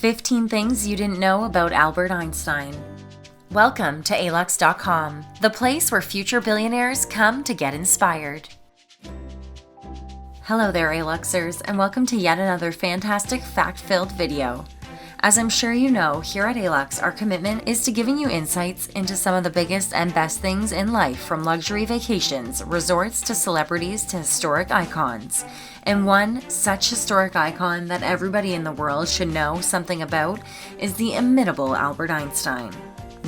15 Things You Didn't Know About Albert Einstein. Welcome to Alux.com, the place where future billionaires come to get inspired. Hello there, Aluxers, and welcome to yet another fantastic fact-filled video. As I'm sure you know, here at Alux, our commitment is to giving you insights into some of the biggest and best things in life, from luxury vacations, resorts, to celebrities, to historic icons. And one such historic icon that everybody in the world should know something about is the inimitable Albert Einstein.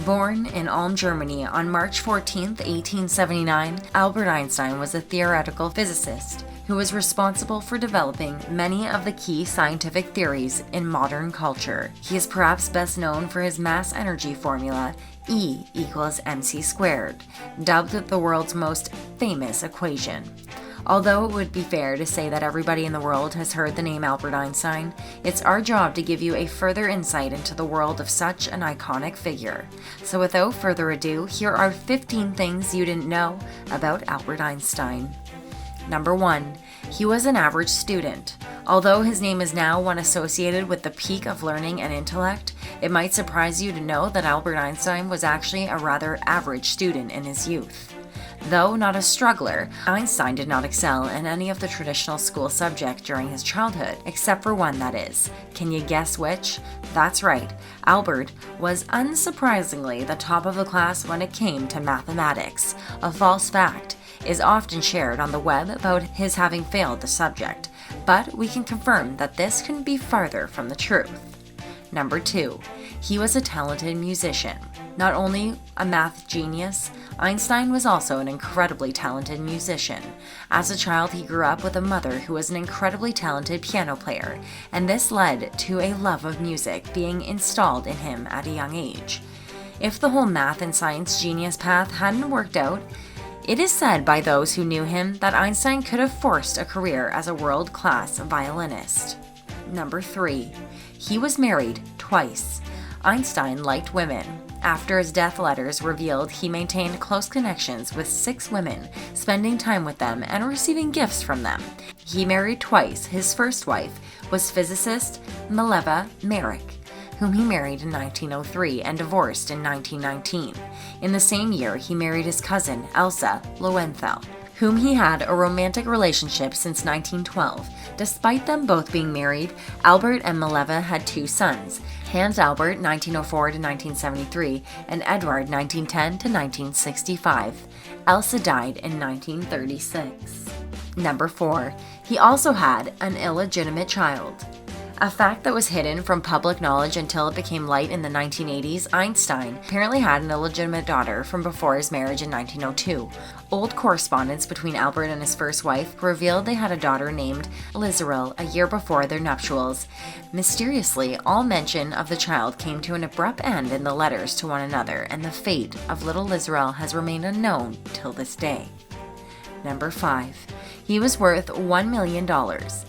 Born in Ulm, Germany on March 14, 1879, Albert Einstein was a theoretical physicist who was responsible for developing many of the key scientific theories in modern culture. He is perhaps best known for his mass energy formula, E equals mc squared, dubbed the world's most famous equation. Although it would be fair to say that everybody in the world has heard the name Albert Einstein, it's our job to give you a further insight into the world of such an iconic figure. So without further ado, here are 15 things you didn't know about Albert Einstein. Number 1. He was an average student. Although his name is now one associated with the peak of learning and intellect, it might surprise you to know that Albert Einstein was actually a rather average student in his youth. Though not a struggler, Einstein did not excel in any of the traditional school subjects during his childhood, except for one, that is. Can you guess which? That's right, Albert was unsurprisingly the top of the class when it came to mathematics. A false fact is often shared on the web about his having failed the subject, but we can confirm that this couldn't be farther from the truth. Number 2. He was a talented musician. Not only a math genius, Einstein was also an incredibly talented musician. As a child, he grew up with a mother who was an incredibly talented piano player, and this led to a love of music being installed in him at a young age. If the whole math and science genius path hadn't worked out, it is said by those who knew him that Einstein could have forced a career as a world-class violinist. Number 3. He was married twice. Einstein liked women. After his death letters revealed, he maintained close connections with 6 women, spending time with them and receiving gifts from them. He married twice. His first wife was physicist Mileva Merrick, whom he married in 1903 and divorced in 1919. In the same year, he married his cousin, Elsa Lowenthal, whom he had a romantic relationship since 1912. Despite them both being married, Albert and Mileva had 2 sons, Hans Albert 1904 to 1973 and Edward 1910 to 1965. Elsa died in 1936. Number 4. He also had an illegitimate child. A fact that was hidden from public knowledge until it became light in the 1980s, Einstein apparently had an illegitimate daughter from before his marriage in 1902. Old correspondence between Albert and his first wife revealed they had a daughter named Lizaril a year before their nuptials. Mysteriously, all mention of the child came to an abrupt end in the letters to one another, and the fate of little Lizaril has remained unknown till this day. Number 5. He was worth $1 million.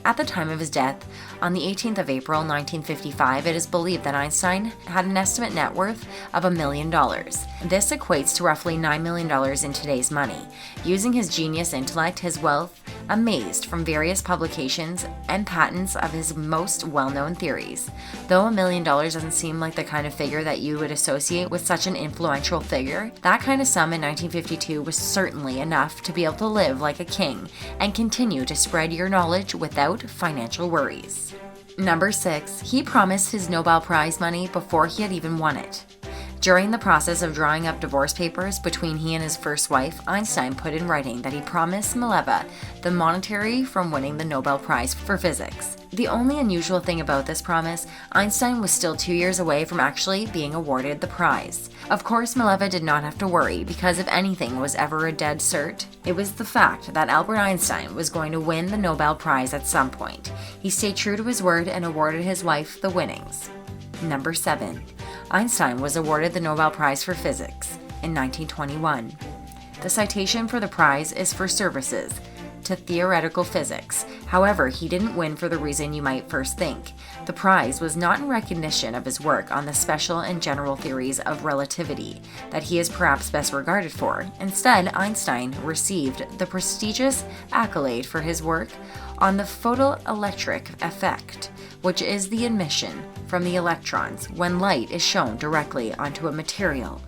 At the time of his death, on the 18th of April 1955, it is believed that Einstein had an estimate net worth of $1 million. This equates to roughly $9 million in today's money. Using his genius intellect, his wealth amazed from various publications and patents of his most well-known theories. Though $1 million doesn't seem like the kind of figure that you would associate with such an influential figure, that kind of sum in 1952 was certainly enough to be able to live like a king and continue to spread your knowledge without financial worries. Number 6. He promised his Nobel Prize money before he had even won it. During the process of drawing up divorce papers between he and his first wife, Einstein put in writing that he promised Mileva the monetary from winning the Nobel Prize for physics. The only unusual thing about this promise, Einstein was still 2 years away from actually being awarded the prize. Of course, Mileva did not have to worry, because if anything was ever a dead cert, it was the fact that Albert Einstein was going to win the Nobel Prize at some point. He stayed true to his word and awarded his wife the winnings. Number 7. Einstein was awarded the Nobel Prize for Physics in 1921. The citation for the prize is for services to theoretical physics. However, he didn't win for the reason you might first think. The prize was not in recognition of his work on the special and general theories of relativity that he is perhaps best regarded for. Instead, Einstein received the prestigious accolade for his work on the photoelectric effect, which is the emission from the electrons when light is shown directly onto a material.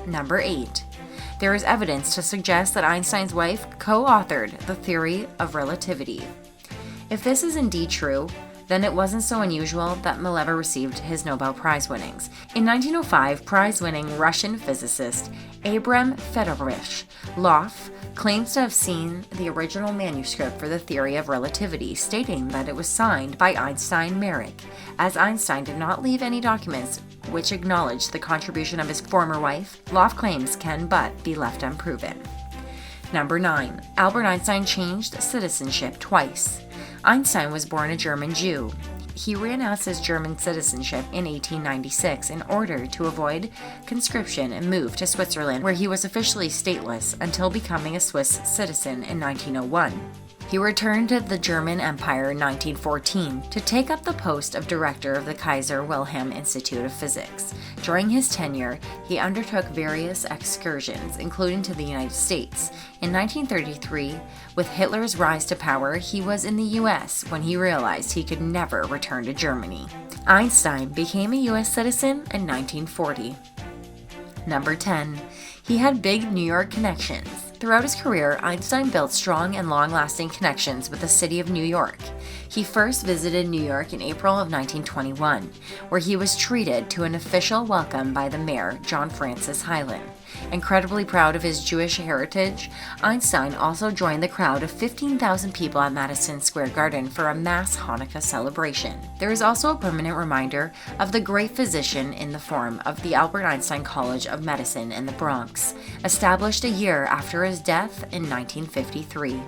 Number 8. There is evidence to suggest that Einstein's wife co-authored the theory of relativity. If this is indeed true, then it wasn't so unusual that Miller received his Nobel Prize winnings. In 1905, prize-winning Russian physicist Abram Fedorovich Loph claims to have seen the original manuscript for the theory of relativity, stating that it was signed by Einstein Merrick. As Einstein did not leave any documents which acknowledged the contribution of his former wife, Loph claims can but be left unproven. Number 9. Albert Einstein changed citizenship twice. Einstein was born a German Jew. He renounced his German citizenship in 1896 in order to avoid conscription and moved to Switzerland, where he was officially stateless until becoming a Swiss citizen in 1901. He returned to the German Empire in 1914 to take up the post of director of the Kaiser Wilhelm Institute of Physics. During his tenure, he undertook various excursions, including to the United States. In 1933, with Hitler's rise to power, he was in the US when he realized he could never return to Germany. Einstein became a US citizen in 1940. Number 10. He had big New York connections. Throughout his career, Einstein built strong and long-lasting connections with the city of New York. He first visited New York in April of 1921, where he was treated to an official welcome by the mayor, John Francis Hylan. Incredibly proud of his Jewish heritage, Einstein also joined the crowd of 15,000 people at Madison Square Garden for a mass Hanukkah celebration. There is also a permanent reminder of the great physician in the form of the Albert Einstein College of Medicine in the Bronx, established a year after his death in 1953.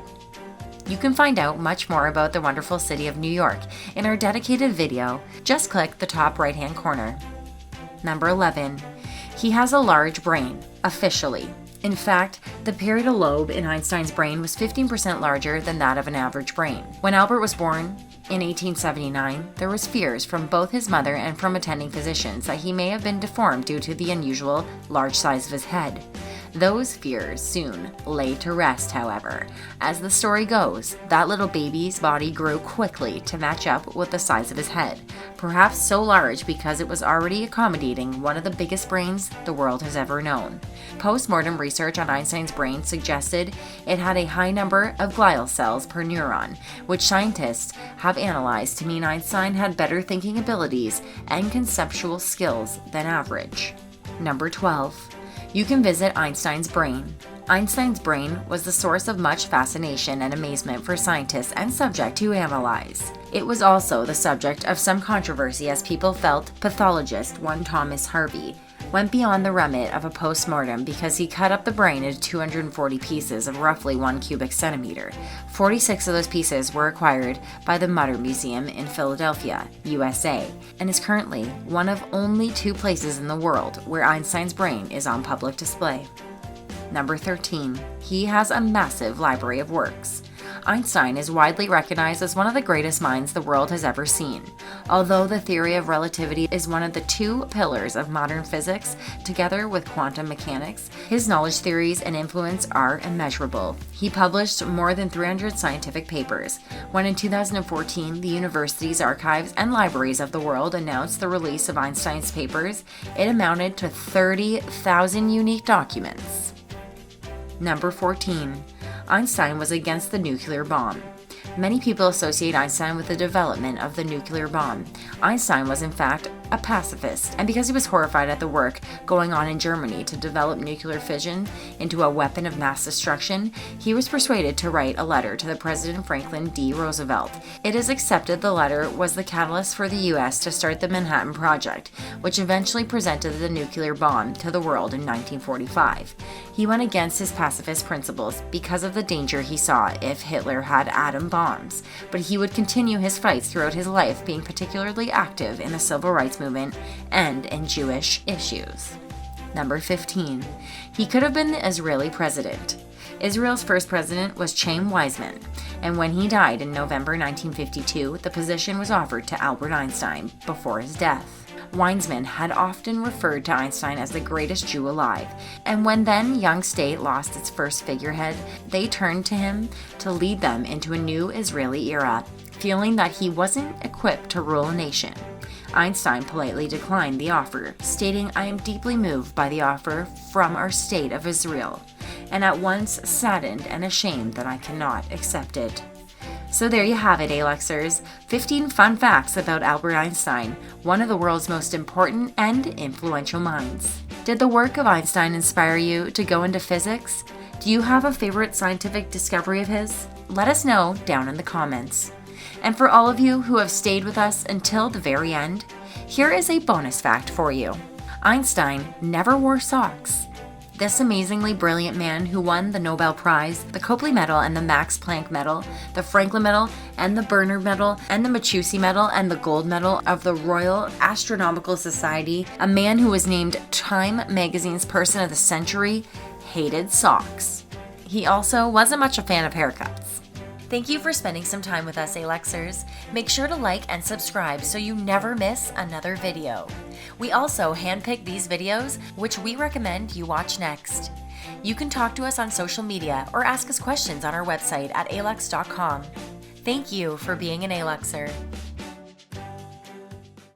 You can find out much more about the wonderful city of New York in our dedicated video. Just click the top right-hand corner. Number 11. He has a large brain, officially. In fact, the parietal lobe in Einstein's brain was 15% larger than that of an average brain. When Albert was born in 1879, there was fears from both his mother and from attending physicians that he may have been deformed due to the unusual large size of his head. Those fears soon lay to rest, however. As the story goes, that little baby's body grew quickly to match up with the size of his head, perhaps so large because it was already accommodating one of the biggest brains the world has ever known. Post-mortem research on Einstein's brain suggested it had a high number of glial cells per neuron, which scientists have analyzed to mean Einstein had better thinking abilities and conceptual skills than average. Number 12. You can visit Einstein's brain. Einstein's brain was the source of much fascination and amazement for scientists and subject to analyze. It was also the subject of some controversy as people felt pathologist one Thomas Harvey went beyond the remit of a post-mortem because he cut up the brain into 240 pieces of roughly 1 cubic centimeter. 46 of those pieces were acquired by the Mutter Museum in Philadelphia, USA, and is currently one of only 2 places in the world where Einstein's brain is on public display. Number 13. He has a massive library of works. Einstein is widely recognized as one of the greatest minds the world has ever seen. Although the theory of relativity is one of the 2 pillars of modern physics, together with quantum mechanics, his knowledge theories and influence are immeasurable. He published more than 300 scientific papers. When in 2014, the universities, archives, and libraries of the world announced the release of Einstein's papers, it amounted to 30,000 unique documents. Number 14. Einstein was against the nuclear bomb. Many people associate Einstein with the development of the nuclear bomb. Einstein was in fact a pacifist, and because he was horrified at the work going on in Germany to develop nuclear fission into a weapon of mass destruction, he was persuaded to write a letter to the President Franklin D. Roosevelt. It is accepted the letter was the catalyst for the U.S. to start the Manhattan Project, which eventually presented the nuclear bomb to the world in 1945. He went against his pacifist principles because of the danger he saw if Hitler had atom bombs, but he would continue his fights throughout his life, being particularly active in the civil rights movement and in Jewish issues. Number 15. He could have been the Israeli president. Israel's first president was Chaim Weizmann, and when he died in November 1952, the position was offered to Albert Einstein before his death. Weizmann had often referred to Einstein as the greatest Jew alive, and when then young state lost its first figurehead, they turned to him to lead them into a new Israeli era. feeling that he wasn't equipped to rule a nation. Einstein politely declined the offer, stating, "I am deeply moved by the offer from our state of Israel, and at once saddened and ashamed that I cannot accept it." So there you have it, Aluxers. 15 fun facts about Albert Einstein, one of the world's most important and influential minds. Did the work of Einstein inspire you to go into physics? Do you have a favorite scientific discovery of his? Let us know down in the comments. And for all of you who have stayed with us until the very end, here is a bonus fact for you. Einstein never wore socks. This amazingly brilliant man who won the Nobel Prize, the Copley Medal and the Max Planck Medal, the Franklin Medal and the Bernard Medal and the Machusi Medal and the Gold Medal of the Royal Astronomical Society, a man who was named Time Magazine's Person of the Century, hated socks. He also wasn't much a fan of haircuts. Thank you for spending some time with us, Aluxers. Make sure to like and subscribe so you never miss another video. We also handpick these videos, which we recommend you watch next. You can talk to us on social media or ask us questions on our website at Alux.com. Thank you for being an Aluxer.